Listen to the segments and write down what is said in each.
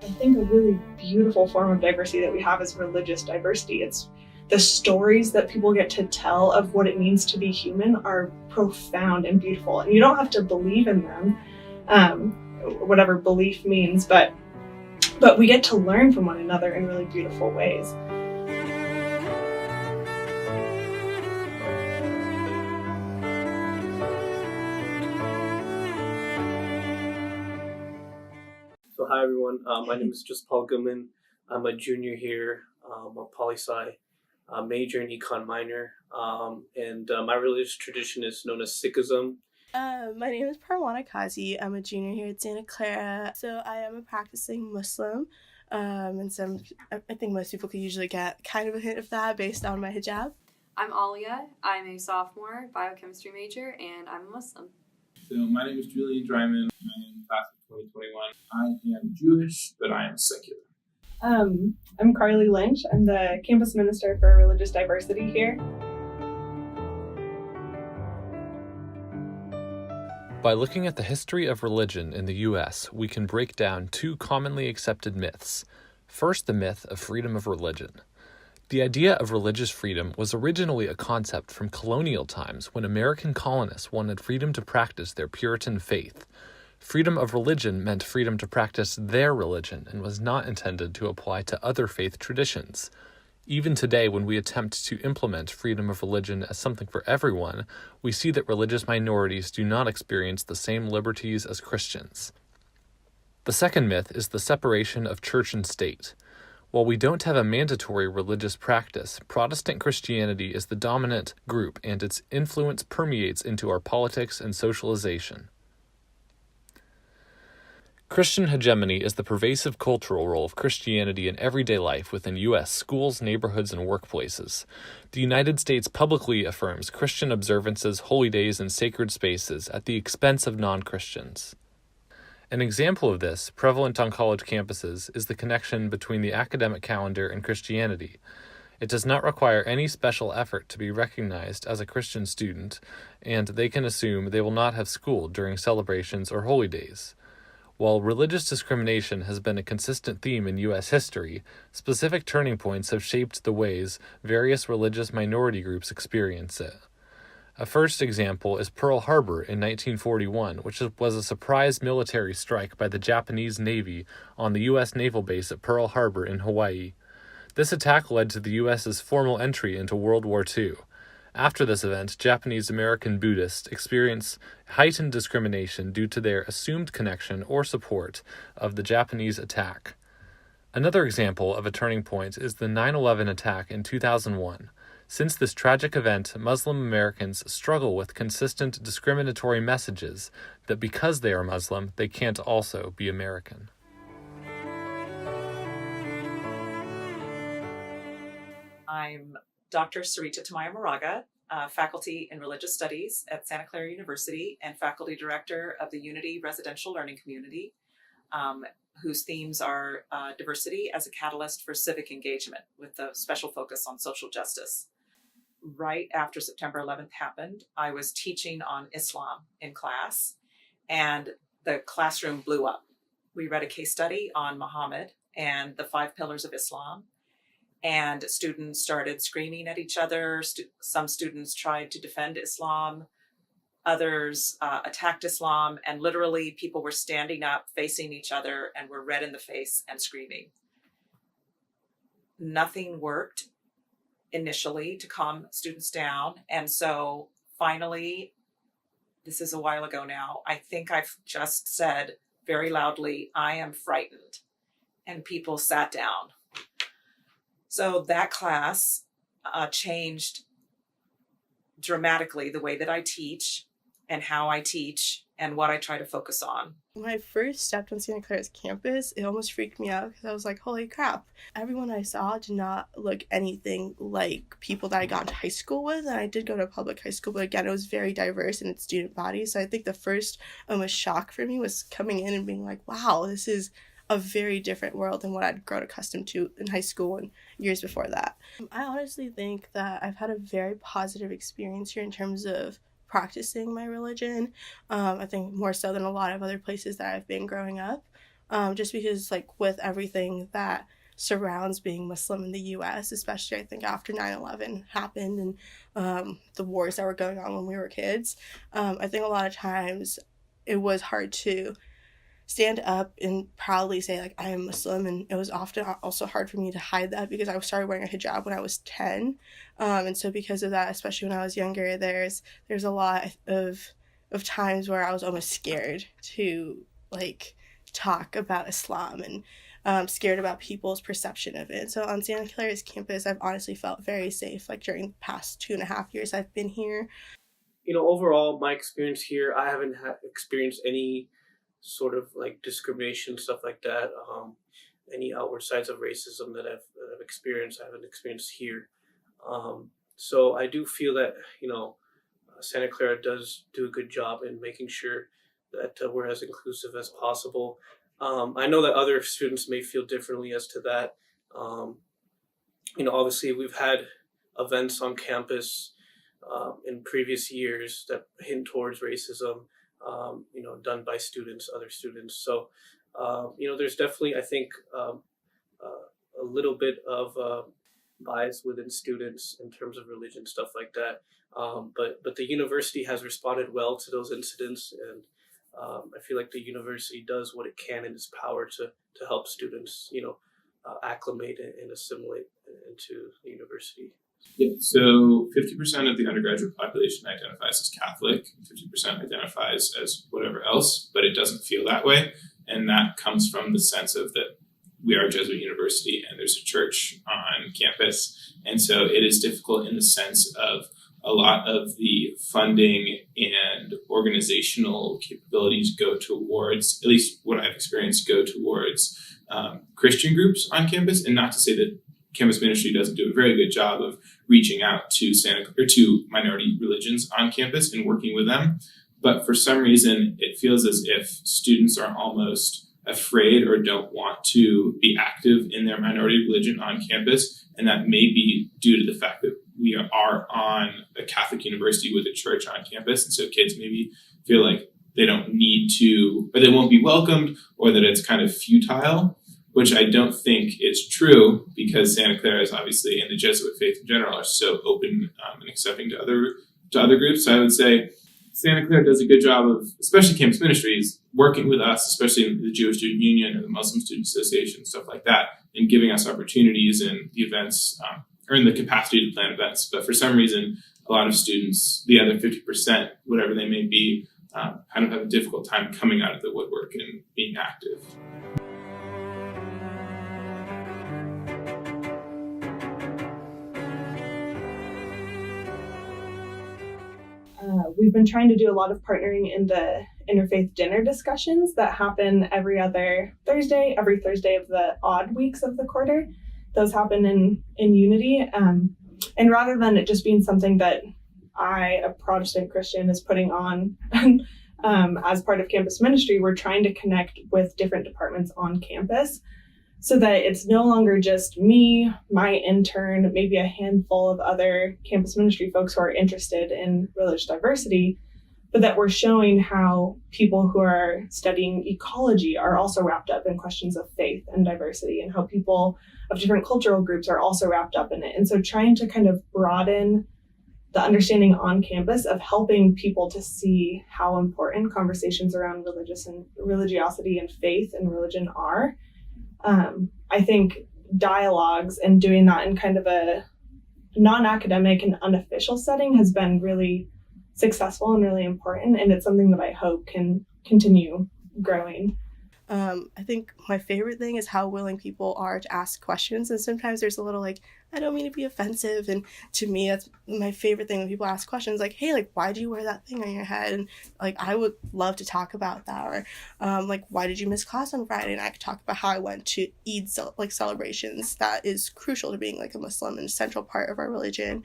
I think a really beautiful form of diversity that we have is religious diversity. It's the stories that people get to tell of what it means to be human are profound and beautiful. And you don't have to believe in them, whatever belief means, but we get to learn from one another in really beautiful ways. So hi everyone, my name is just Paul Goodman. I'm a junior here, a poli-sci, major and econ minor, and my religious tradition is known as Sikhism. My name is Parwana Kazi. I'm a junior here at Santa Clara. So I am a practicing Muslim, and I think most people could usually get kind of a hint of that based on my hijab. I'm Alia. I'm a sophomore biochemistry major, and I'm a Muslim. So my name is Julian Dryman. I'm in class of 2021. I am Jewish, but I am secular. I'm Carly Lynch. I'm the campus minister for religious diversity here. By looking at the history of religion in the U.S., we can break down two commonly accepted myths. First, the myth of freedom of religion. The idea of religious freedom was originally a concept from colonial times when American colonists wanted freedom to practice their Puritan faith. Freedom of religion meant freedom to practice their religion and was not intended to apply to other faith traditions. Even today, when we attempt to implement freedom of religion as something for everyone, we see that religious minorities do not experience the same liberties as Christians. The second myth is the separation of church and state. While we don't have a mandatory religious practice, Protestant Christianity is the dominant group and its influence permeates into our politics and socialization. Christian hegemony is the pervasive cultural role of Christianity in everyday life within U.S. schools, neighborhoods, and workplaces. The United States publicly affirms Christian observances, holy days, and sacred spaces at the expense of non-Christians. An example of this, prevalent on college campuses, is the connection between the academic calendar and Christianity. It does not require any special effort to be recognized as a Christian student, and they can assume they will not have school during celebrations or holy days. While religious discrimination has been a consistent theme in U.S. history, specific turning points have shaped the ways various religious minority groups experience it. A first example is Pearl Harbor in 1941, which was a surprise military strike by the Japanese Navy on the U.S. naval base at Pearl Harbor in Hawaii. This attack led to the U.S.'s formal entry into World War II. After this event, Japanese-American Buddhists experience heightened discrimination due to their assumed connection or support of the Japanese attack. Another example of a turning point is the 9/11 attack in 2001. Since this tragic event, Muslim Americans struggle with consistent discriminatory messages that because they are Muslim, they can't also be American. I'm Dr. Sarita Tamaya Moraga, faculty in religious studies at Santa Clara University and faculty director of the Unity Residential Learning Community, whose themes are diversity as a catalyst for civic engagement with a special focus on social justice. Right after September 11th happened, I was teaching on Islam in class, and the classroom blew up. We read a case study on Muhammad and the 5 pillars of Islam, and students started screaming at each other. Some students tried to defend Islam, others attacked Islam, and literally people were standing up, facing each other, and were red in the face and screaming. Nothing worked initially to calm students down. And so finally, this is a while ago now, I think I've just said very loudly, I am frightened. And people sat down. So that class changed dramatically the way that I teach and how I teach and what I try to focus on. When I first stepped on Santa Clara's campus, it almost freaked me out because I was like, holy crap. Everyone I saw did not look anything like people that I got into high school with. And I did go to a public high school, but again, it was very diverse in its student body. So I think the first almost shock for me was coming in and being like, wow, this is a very different world than what I'd grown accustomed to in high school and years before that. I honestly think that I've had a very positive experience here in terms of practicing my religion. I think more so than a lot of other places that I've been growing up. just because like with everything that surrounds being Muslim in the US, especially I think after 9/11 happened and the wars that were going on when we were kids. I think a lot of times it was hard to stand up and proudly say like I am Muslim, and it was often also hard for me to hide that because I started wearing a hijab when I was 10, and so because of that, especially when I was younger, there's a lot of times where I was almost scared to like talk about Islam and scared about people's perception of it. So on Santa Clara's campus, I've honestly felt very safe like during the past 2.5 years I've been here. Overall, my experience here, I haven't experienced any sort of like discrimination, stuff like that. Any outward signs of racism that I've experienced, I haven't experienced here. So I do feel that Santa Clara does do a good job in making sure that we're as inclusive as possible. I know that other students may feel differently as to that. Obviously we've had events on campus in previous years that hint towards racism, done by other students. So, there's definitely, I think, a little bit of bias within students in terms of religion, stuff like that. But the university has responded well to those incidents, and I feel like the university does what it can in its power to help students, acclimate and assimilate into the university. Yeah, so 50% of the undergraduate population identifies as Catholic, 50% identifies as whatever else, but it doesn't feel that way. And that comes from the sense of that we are a Jesuit university and there's a church on campus. And so it is difficult in the sense of a lot of the funding and organizational capabilities go towards, at least what I've experienced, go towards Christian groups on campus. And not to say that campus ministry doesn't do a very good job of reaching out to to minority religions on campus and working with them. But for some reason, it feels as if students are almost afraid or don't want to be active in their minority religion on campus. And that may be due to the fact that we are on a Catholic university with a church on campus. And so kids maybe feel like they don't need to, or they won't be welcomed, or that it's kind of futile, which I don't think is true, because Santa Clara is obviously, and the Jesuit faith in general, are so open and accepting to other groups. So I would say Santa Clara does a good job of, especially campus ministries, working with us, especially in the Jewish Student Union or the Muslim Student Association, stuff like that, and giving us opportunities in the events, or in the capacity to plan events. But for some reason, a lot of students, the other 50%, whatever they may be, kind of have a difficult time coming out of the woodwork and being active. We've been trying to do a lot of partnering in the interfaith dinner discussions that happen every Thursday of the odd weeks of the quarter. Those happen in Unity. And rather than it just being something that a Protestant Christian, is putting on as part of campus ministry, we're trying to connect with different departments on campus so that it's no longer just me, my intern, maybe a handful of other campus ministry folks who are interested in religious diversity, but that we're showing how people who are studying ecology are also wrapped up in questions of faith and diversity, and how people of different cultural groups are also wrapped up in it. And so trying to kind of broaden the understanding on campus of helping people to see how important conversations around religiosity and faith and religion are. I think dialogues and doing that in kind of a non-academic and unofficial setting has been really successful and really important, and it's something that I hope can continue growing. I think my favorite thing is how willing people are to ask questions, and sometimes there's a little like, I don't mean to be offensive, and to me that's my favorite thing when people ask questions like, hey, like, why do you wear that thing on your head? And like, I would love to talk about that. Or like, why did you miss class on Friday? And I could talk about how I went to Eid celebrations. That is crucial to being like a Muslim and a central part of our religion.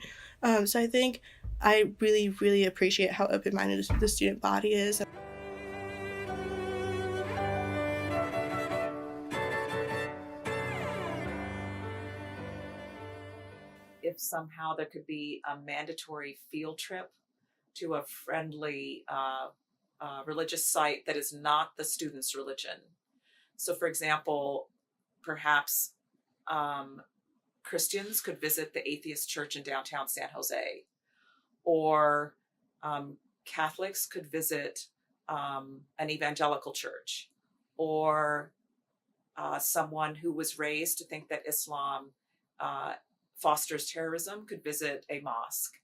So I think I really, really appreciate how open-minded the student body is. If somehow there could be a mandatory field trip to a friendly religious site that is not the student's religion. So, for example, perhaps Christians could visit the atheist church in downtown San Jose, or Catholics could visit an evangelical church, or someone who was raised to think that Islam fosters terrorism could visit a mosque,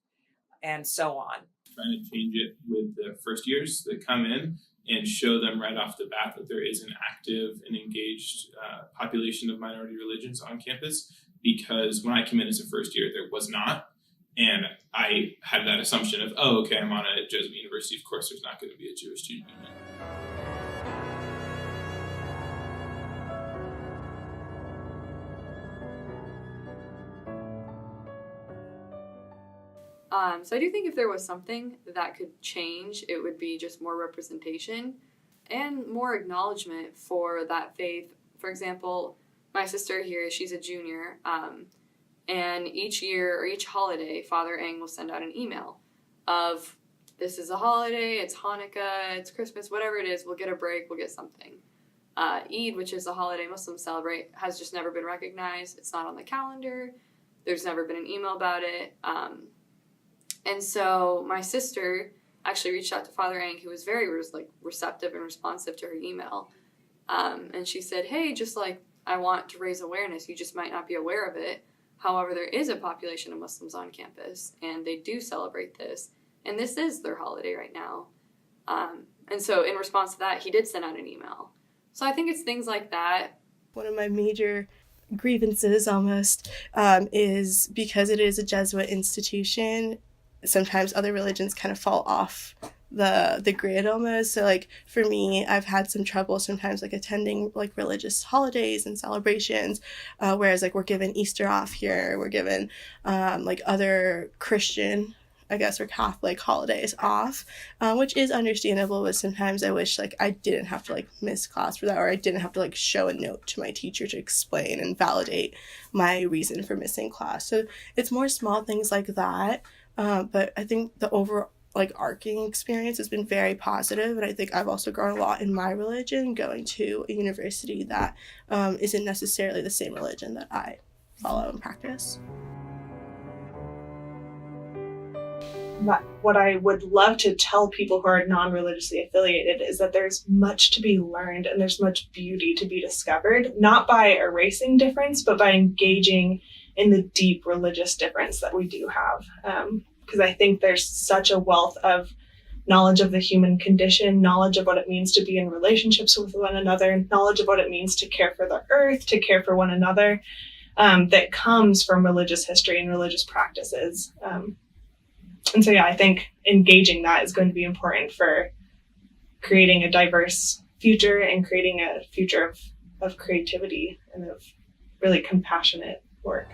and so on. Trying to change it with the first years that come in and show them right off the bat that there is an active and engaged population of minority religions on campus, because when I came in as a first year, there was not. And I had that assumption of, oh, okay, I'm on a Jesuit university, of course there's not going to be a Jewish student union. So I do think if there was something that could change, it would be just more representation and more acknowledgement for that faith. For example, my sister here, she's a junior, and each year or each holiday, Father Eng will send out an email of, this is a holiday, it's Hanukkah, it's Christmas, whatever it is, we'll get a break, we'll get something. Eid, which is a holiday Muslims celebrate, has just never been recognized. It's not on the calendar. There's never been an email about it. And so my sister actually reached out to Father Eng, who was very receptive and responsive to her email. And she said, hey, just I want to raise awareness. You just might not be aware of it. However, there is a population of Muslims on campus, and they do celebrate this. And this is their holiday right now. And so in response to that, he did send out an email. So I think it's things like that. One of my major grievances almost is because it is a Jesuit institution, sometimes other religions kind of fall off the grid almost. So for me, I've had some trouble sometimes attending religious holidays and celebrations, whereas we're given Easter off here, we're given other Christian, I guess, or Catholic holidays off, which is understandable, but sometimes I wish I didn't have to miss class for that, or I didn't have to show a note to my teacher to explain and validate my reason for missing class. So it's more small things like that. But I think the overall arcing experience has been very positive, and I think I've also grown a lot in my religion going to a university that isn't necessarily the same religion that I follow and practice. What I would love to tell people who are non-religiously affiliated is that there's much to be learned and there's much beauty to be discovered, not by erasing difference, but by engaging in the deep religious difference that we do have. Because I think there's such a wealth of knowledge of the human condition, knowledge of what it means to be in relationships with one another, knowledge of what it means to care for the earth, to care for one another, that comes from religious history and religious practices. And so, I think engaging that is going to be important for creating a diverse future and creating a future of creativity and of really compassionate work.